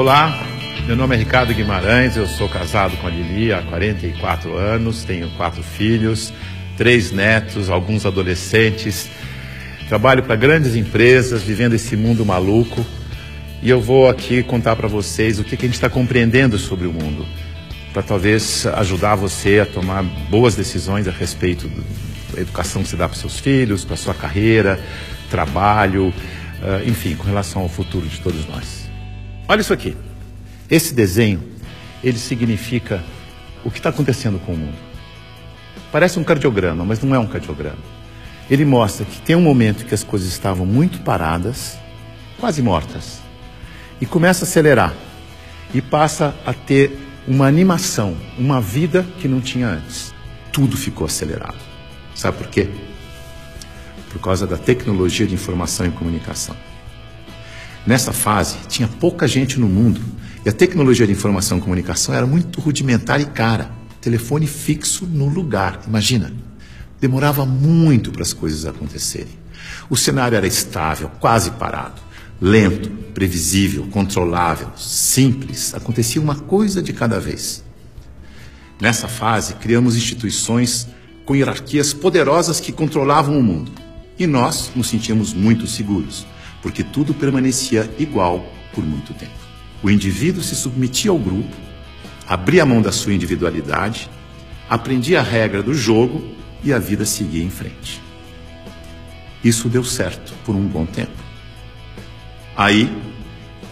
Olá, meu nome é Ricardo Guimarães, eu sou casado com a Lili há 44 anos, tenho 4 filhos, 3 netos, alguns adolescentes, trabalho para grandes empresas, vivendo esse mundo maluco, e eu vou aqui contar para vocês o que a gente está compreendendo sobre o mundo, para talvez ajudar você a tomar boas decisões a respeito da educação que você dá para seus filhos, para sua carreira, trabalho, enfim, com relação ao futuro de todos nós. Olha isso aqui. Esse desenho, ele significa o que está acontecendo com o mundo. Parece um cardiograma, mas não é um cardiograma. Ele mostra que tem um momento que as coisas estavam muito paradas, quase mortas, e começa a acelerar, e passa a ter uma animação, uma vida que não tinha antes. Tudo ficou acelerado. Sabe por quê? Por causa da tecnologia de informação e comunicação. Nessa fase, tinha pouca gente no mundo, e a tecnologia de informação e comunicação era muito rudimentar e cara. Telefone fixo no lugar, imagina. Demorava muito para as coisas acontecerem. O cenário era estável, quase parado, lento, previsível, controlável, simples. Acontecia uma coisa de cada vez. Nessa fase, criamos instituições com hierarquias poderosas que controlavam o mundo. E nós nos sentíamos muito seguros, porque tudo permanecia igual por muito tempo. O indivíduo se submetia ao grupo, abria mão da sua individualidade, aprendia a regra do jogo e a vida seguia em frente. Isso deu certo por um bom tempo. Aí,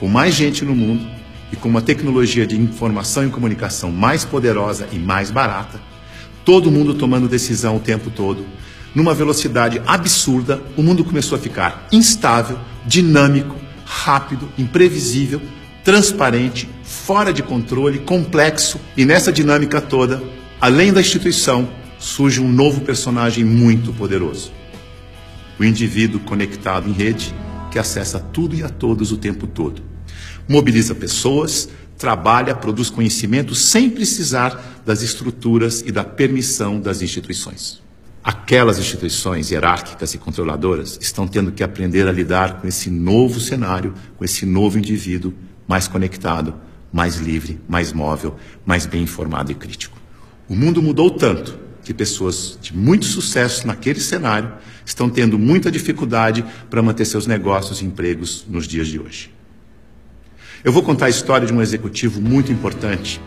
com mais gente no mundo e com uma tecnologia de informação e comunicação mais poderosa e mais barata, todo mundo tomando decisão o tempo todo, numa velocidade absurda, o mundo começou a ficar instável, dinâmico, rápido, imprevisível, transparente, fora de controle, complexo. E nessa dinâmica toda, além da instituição, surge um novo personagem muito poderoso. O indivíduo conectado em rede, que acessa tudo e a todos o tempo todo. Mobiliza pessoas, trabalha, produz conhecimento sem precisar das estruturas e da permissão das instituições. Aquelas instituições hierárquicas e controladoras estão tendo que aprender a lidar com esse novo cenário, com esse novo indivíduo mais conectado, mais livre, mais móvel, mais bem informado e crítico. O mundo mudou tanto que pessoas de muito sucesso naquele cenário estão tendo muita dificuldade para manter seus negócios e empregos nos dias de hoje. Eu vou contar a história de um executivo muito importante,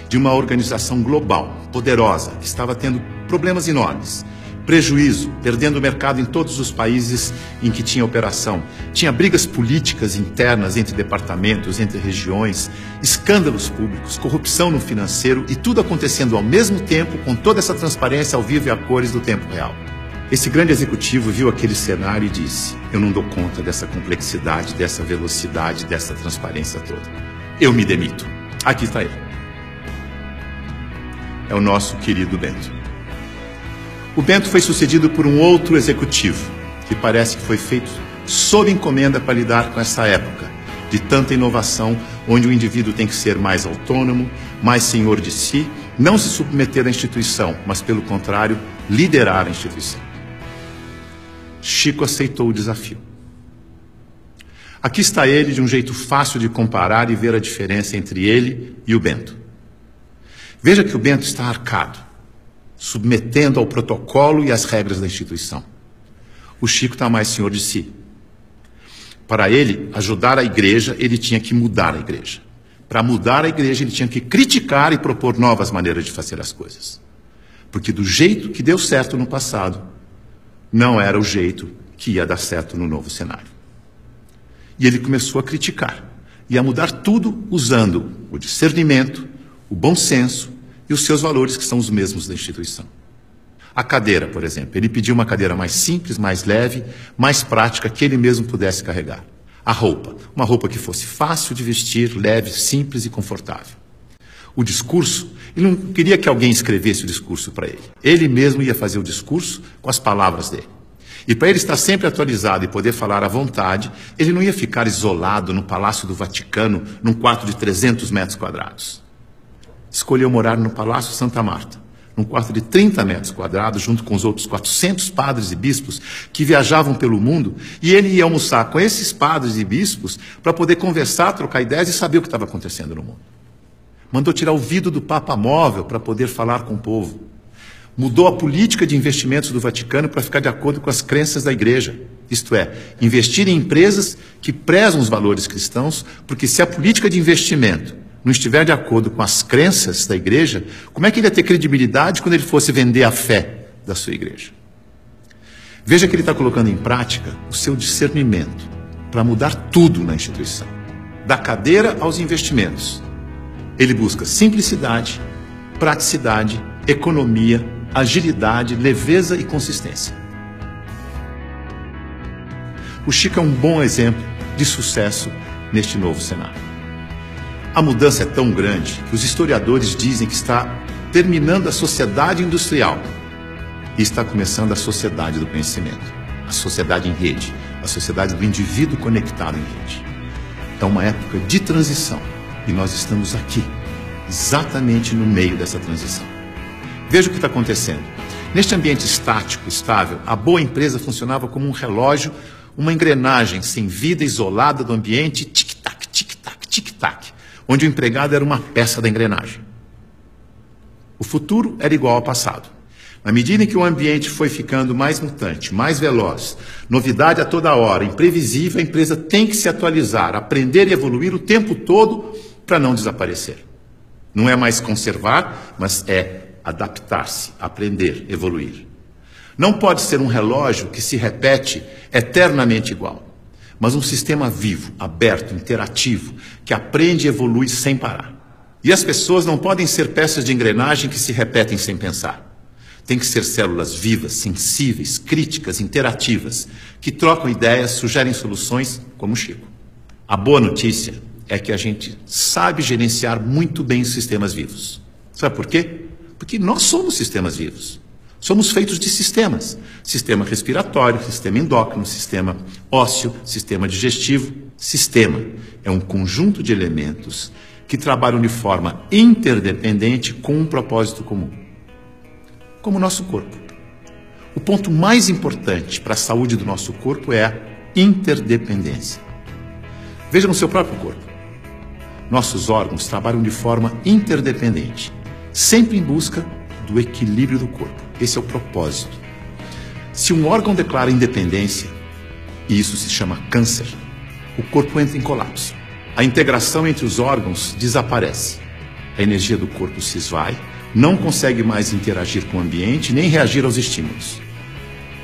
de uma organização global, poderosa, que estava tendo problemas enormes. Prejuízo, perdendo o mercado em todos os países em que tinha operação. Tinha brigas políticas internas entre departamentos, entre regiões, escândalos públicos, corrupção no financeiro e tudo acontecendo ao mesmo tempo, com toda essa transparência ao vivo e a cores do tempo real. Esse grande executivo viu aquele cenário e disse: eu não dou conta dessa complexidade, dessa velocidade, dessa transparência toda. Eu me demito. Aqui está ele. É o nosso querido Bento. O Bento foi sucedido por um outro executivo, que parece que foi feito sob encomenda para lidar com essa época de tanta inovação, onde o indivíduo tem que ser mais autônomo, mais senhor de si, não se submeter à instituição, mas, pelo contrário, liderar a instituição. Chico aceitou o desafio. Aqui está ele, de um jeito fácil de comparar e ver a diferença entre ele e o Bento. Veja que o Bento está arcado, submetendo ao protocolo e às regras da instituição. O Chico está mais senhor de si. Para ele ajudar a igreja, ele tinha que mudar a igreja. Para mudar a igreja, ele tinha que criticar e propor novas maneiras de fazer as coisas. Porque do jeito que deu certo no passado, não era o jeito que ia dar certo no novo cenário. E ele começou a criticar e a mudar tudo usando o discernimento, o bom senso e os seus valores, que são os mesmos da instituição. A cadeira, por exemplo. Ele pediu uma cadeira mais simples, mais leve, mais prática, que ele mesmo pudesse carregar. A roupa. Uma roupa que fosse fácil de vestir, leve, simples e confortável. O discurso. Ele não queria que alguém escrevesse o discurso para ele. Ele mesmo ia fazer o discurso com as palavras dele. E para ele estar sempre atualizado e poder falar à vontade, ele não ia ficar isolado no Palácio do Vaticano, num quarto de 300 metros quadrados. Escolheu morar no Palácio Santa Marta, num quarto de 30 metros quadrados, junto com os outros 400 padres e bispos que viajavam pelo mundo, e ele ia almoçar com esses padres e bispos para poder conversar, trocar ideias e saber o que estava acontecendo no mundo. Mandou tirar o vidro do Papa Móvel para poder falar com o povo. Mudou a política de investimentos do Vaticano para ficar de acordo com as crenças da Igreja. Isto é, investir em empresas que prezam os valores cristãos, porque se a política de investimento não estiver de acordo com as crenças da Igreja, como é que ele ia ter credibilidade quando ele fosse vender a fé da sua Igreja? Veja que ele está colocando em prática o seu discernimento para mudar tudo na instituição, da cadeira aos investimentos. Ele busca simplicidade, praticidade, economia, agilidade, leveza e consistência. O Chico é um bom exemplo de sucesso neste novo cenário. A mudança é tão grande que os historiadores dizem que está terminando a sociedade industrial e está começando a sociedade do conhecimento, a sociedade em rede, a sociedade do indivíduo conectado em rede. É uma época de transição e nós estamos aqui, exatamente no meio dessa transição. Veja o que está acontecendo. Neste ambiente estático, estável, a boa empresa funcionava como um relógio, uma engrenagem sem vida, isolada do ambiente, tic-tac, tic-tac, tic-tac, onde o empregado era uma peça da engrenagem. O futuro era igual ao passado. Na medida em que o ambiente foi ficando mais mutante, mais veloz, novidade a toda hora, imprevisível, a empresa tem que se atualizar, aprender e evoluir o tempo todo para não desaparecer. Não é mais conservar, mas é adaptar-se, aprender, evoluir. Não pode ser um relógio que se repete eternamente igual, mas um sistema vivo, aberto, interativo, que aprende e evolui sem parar. E as pessoas não podem ser peças de engrenagem que se repetem sem pensar. Tem que ser células vivas, sensíveis, críticas, interativas, que trocam ideias, sugerem soluções, como o Chico. A boa notícia é que a gente sabe gerenciar muito bem os sistemas vivos. Sabe por quê? Porque nós somos sistemas vivos. Somos feitos de sistemas. Sistema respiratório, sistema endócrino, sistema ósseo, sistema digestivo. Sistema é um conjunto de elementos que trabalham de forma interdependente com um propósito comum. Como o nosso corpo. O ponto mais importante para a saúde do nosso corpo é a interdependência. Veja no seu próprio corpo. Nossos órgãos trabalham de forma interdependente, sempre em busca do equilíbrio do corpo. Esse é o propósito. Se um órgão declara independência, e isso se chama câncer, o corpo entra em colapso. A integração entre os órgãos desaparece. A energia do corpo se esvai, não consegue mais interagir com o ambiente, nem reagir aos estímulos.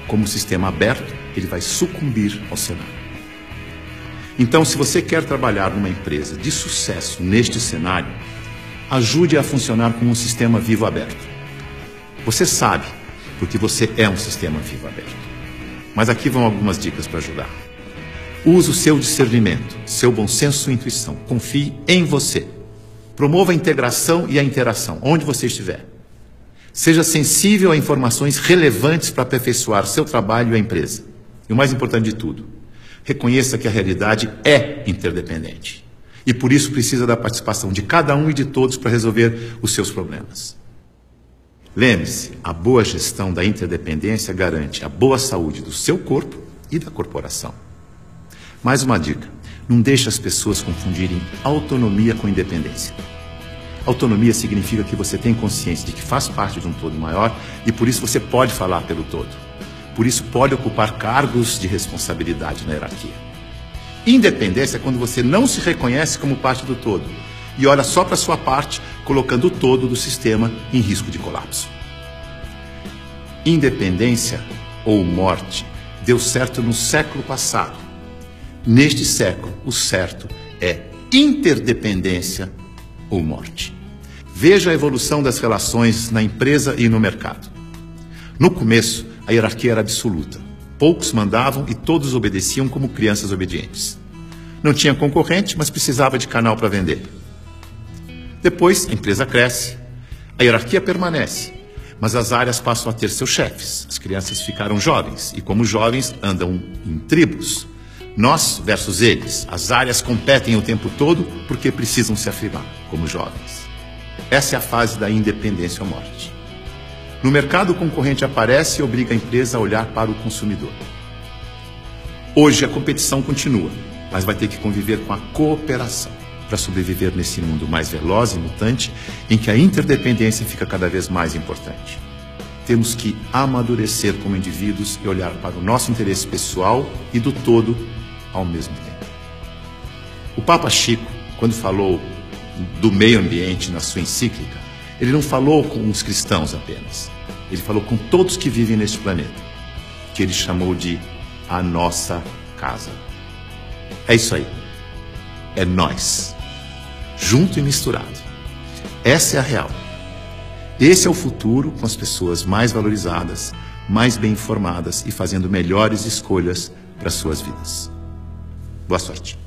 Como sistema aberto, ele vai sucumbir ao cenário. Então, se você quer trabalhar numa empresa de sucesso neste cenário, ajude a funcionar como um sistema vivo aberto. Você sabe, porque você é um sistema vivo aberto. Mas aqui vão algumas dicas para ajudar. Use o seu discernimento, seu bom senso e intuição. Confie em você. Promova a integração e a interação, onde você estiver. Seja sensível a informações relevantes para aperfeiçoar seu trabalho e a empresa. E o mais importante de tudo, reconheça que a realidade é interdependente. E por isso precisa da participação de cada um e de todos para resolver os seus problemas. Lembre-se, a boa gestão da interdependência garante a boa saúde do seu corpo e da corporação. Mais uma dica, não deixe as pessoas confundirem autonomia com independência. Autonomia significa que você tem consciência de que faz parte de um todo maior e por isso você pode falar pelo todo. Por isso pode ocupar cargos de responsabilidade na hierarquia. Independência é quando você não se reconhece como parte do todo e olha só para a sua parte, colocando o todo do sistema em risco de colapso. Independência ou morte deu certo no século passado. Neste século, o certo é interdependência ou morte. Veja a evolução das relações na empresa e no mercado. No começo, a hierarquia era absoluta. Poucos mandavam e todos obedeciam como crianças obedientes. Não tinha concorrente, mas precisava de canal para vender. Depois, a empresa cresce, a hierarquia permanece, mas as áreas passam a ter seus chefes. As crianças ficaram jovens e, como jovens, andam em tribos. Nós versus eles. As áreas competem o tempo todo porque precisam se afirmar como jovens. Essa é a fase da independência ou morte. No mercado, o concorrente aparece e obriga a empresa a olhar para o consumidor. Hoje, a competição continua, mas vai ter que conviver com a cooperação para sobreviver nesse mundo mais veloz e mutante, em que a interdependência fica cada vez mais importante. Temos que amadurecer como indivíduos e olhar para o nosso interesse pessoal e do todo ao mesmo tempo. O Papa Chico, quando falou do meio ambiente na sua encíclica, ele não falou com os cristãos apenas. Ele falou com todos que vivem neste planeta, que ele chamou de a nossa casa. É isso aí. É nós. Junto e misturado. Essa é a real. Esse é o futuro, com as pessoas mais valorizadas, mais bem informadas e fazendo melhores escolhas para suas vidas. Boa sorte.